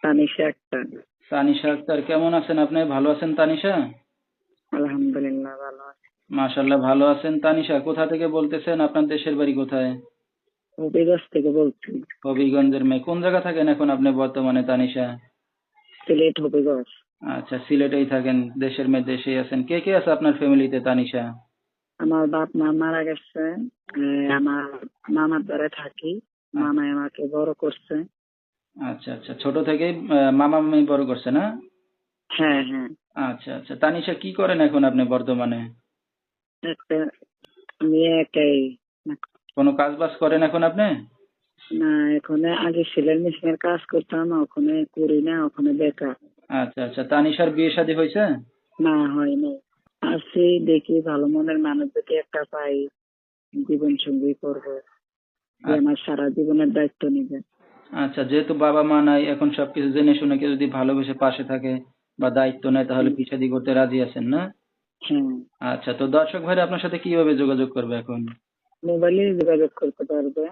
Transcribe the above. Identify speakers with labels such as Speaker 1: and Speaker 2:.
Speaker 1: তানিশা আক্তার।
Speaker 2: তানিশা আক্তার, কেমন আছেন আপনি? ভালো আছেন তানিশা?
Speaker 1: আলহামদুলিল্লাহ ভালো আছি।
Speaker 2: মাশাল্লাহ, ভালো আছেন। তানিশা কোথা থেকে বলতেছেন? আপনার দেশের বাড়ি কোথায়?
Speaker 1: হবিগঞ্জ থেকে বলছি।
Speaker 2: হবিগঞ্জের মেয়ে। কোন জায়গা থাকেন এখন আপনি বর্তমানে তানিশা?
Speaker 1: সিলেট হবিগঞ্জ।
Speaker 2: আচ্ছা, সিলেটেই থাকেন। দেশের মেয়ে, দেশেই আছেন। কে কে আছে আপনার ফ্যামিলিতে তানিশা?
Speaker 1: আমার বাপ মা মারা গেছে। আমার মামার দ্বারা থাকি।
Speaker 2: আচ্ছা
Speaker 1: মামাই আমাকে বড় করছে।
Speaker 2: আচ্ছা আচ্ছা, ছোট থেকেই মামা মামি বড় করছে না?
Speaker 1: হ্যাঁ হ্যাঁ।
Speaker 2: আচ্ছা আচ্ছা, তানিশা কি করেন এখন আপনি বর্তমানে?
Speaker 1: একটা মেয়ে একাই।
Speaker 2: কোনো কাজ বাজ করেন এখন আপনি?
Speaker 1: না, ওখানে আগে সেলাই মেশিনের কাজ করতাম, ওখানে করি না, ওখানে বেকার।
Speaker 2: আচ্ছা আচ্ছা, তানিশার বিয়ে শাদী হয়েছে?
Speaker 1: না, হয়নি। আছি, দেখি ভালো মনের মানুষ যদি একটা পাই, জীবন সঙ্গী করবো, যে
Speaker 2: আচ্ছা
Speaker 1: আমার সারা জীবনের দায়িত্ব নিবে।
Speaker 2: আচ্ছা, যেহেতু বাবা মা নাই এখন, সবকিছু জেনে শুনে কেউ যদি ভালোবেসে পাশে থাকে বা দায়িত্ব নেয়, তাহলে
Speaker 1: হুম,
Speaker 2: বিয়ে শাদী করতে রাজি আছেন না?
Speaker 1: হ্যাঁ।
Speaker 2: আচ্ছা, তো দর্শক ভাইরা আপনার সাথে কিভাবে যোগাযোগ করবে এখন?
Speaker 1: মোবাইলে যোগাযোগ করতে পারবে।